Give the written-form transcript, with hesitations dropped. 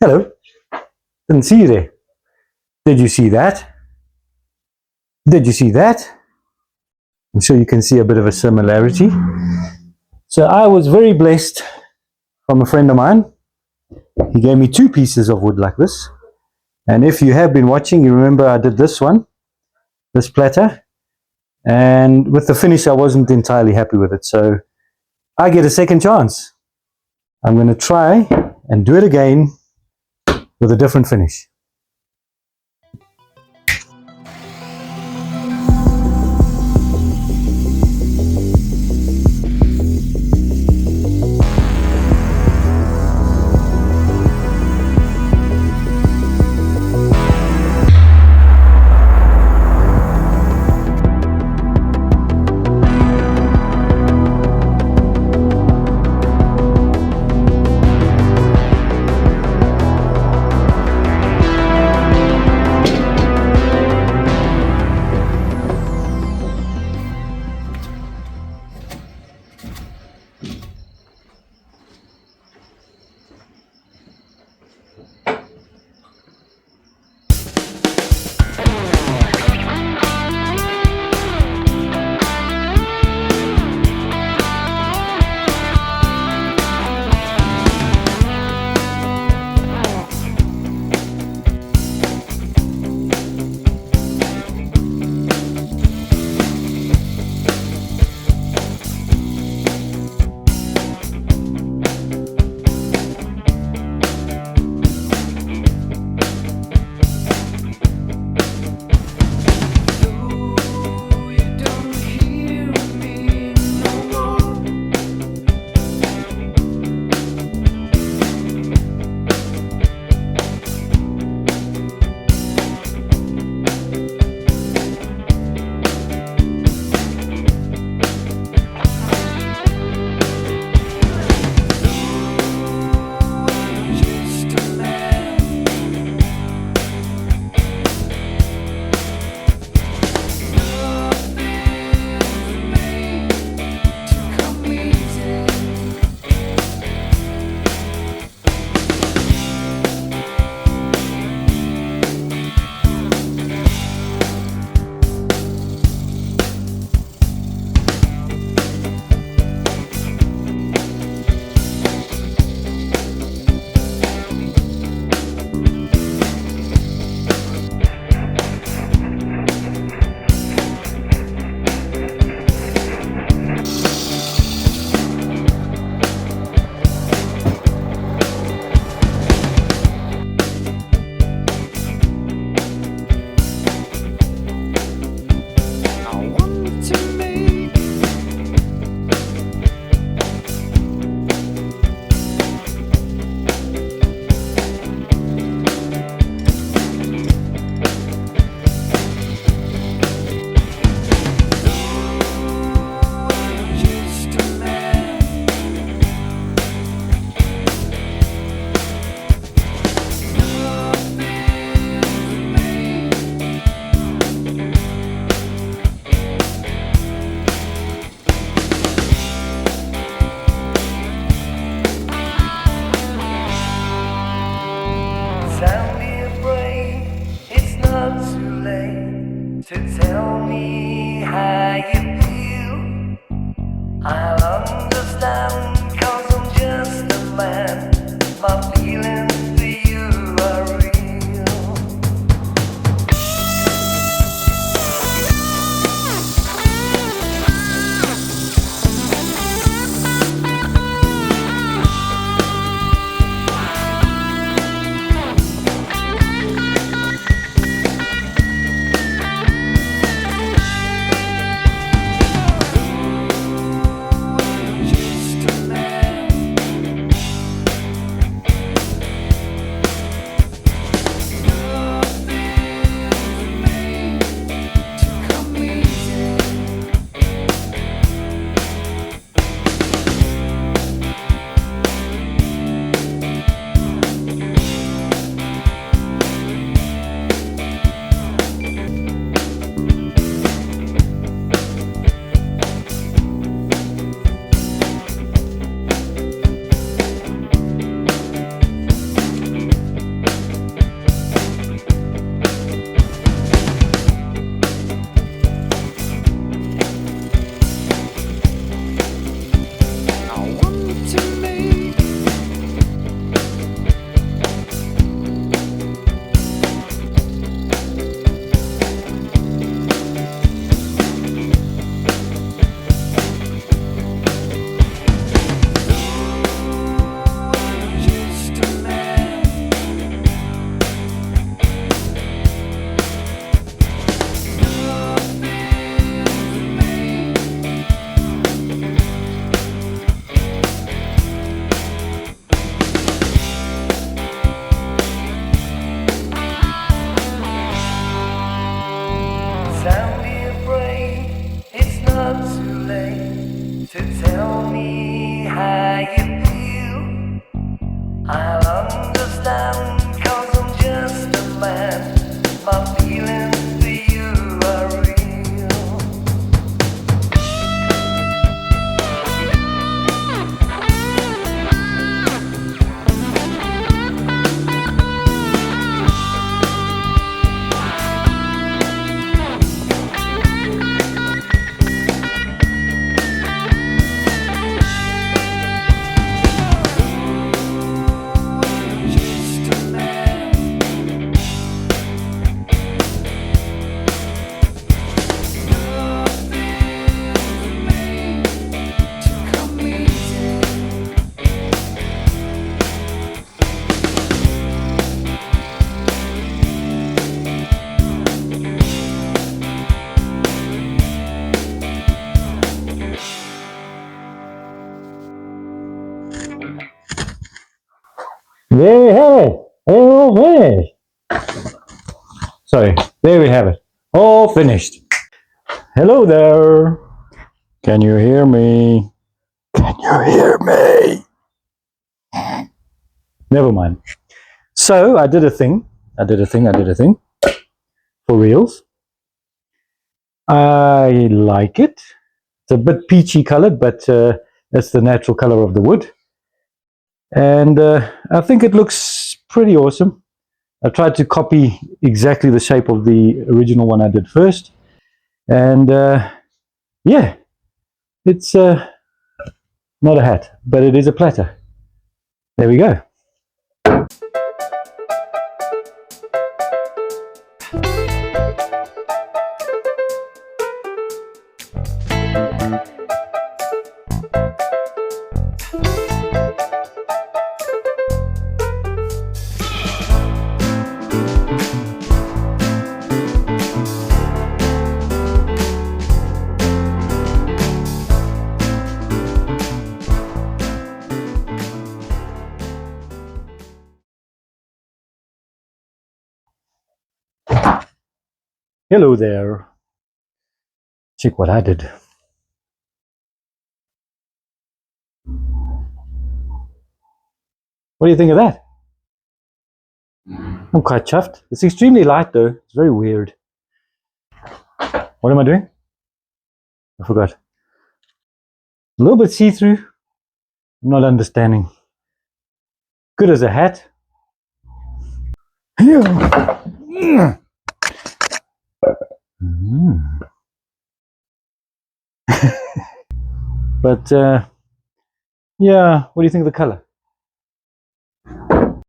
Hello. Didn't see you there. Did you see that? Did you see that? I'm sure you can see a bit of a similarity. So I was very blessed from a friend of mine. He gave me 2 pieces of wood like this. And if you have been watching, you remember I did this one, this platter. And with the finish, I wasn't entirely happy with it. So I get a second chance. I'm going to try and do it again with a different finish. There we have it. All finished. Sorry, there we have it. All finished. Hello there. Can you hear me? Can you hear me? Never mind. So I did a thing. For reals. I like it. It's a bit peachy colored, but that's the natural color of the wood. And I think it looks pretty awesome. I tried to copy exactly the shape of the original one I did first. And yeah, it's not a hat, but it is a platter. There we go. Hello there. Check what I did. What do you think of that? I'm quite chuffed. It's extremely light though. It's very weird. What am I doing? I forgot. A little bit see-through. I'm not understanding. Good as a hat. Yeah. But yeah, what do you think of the color?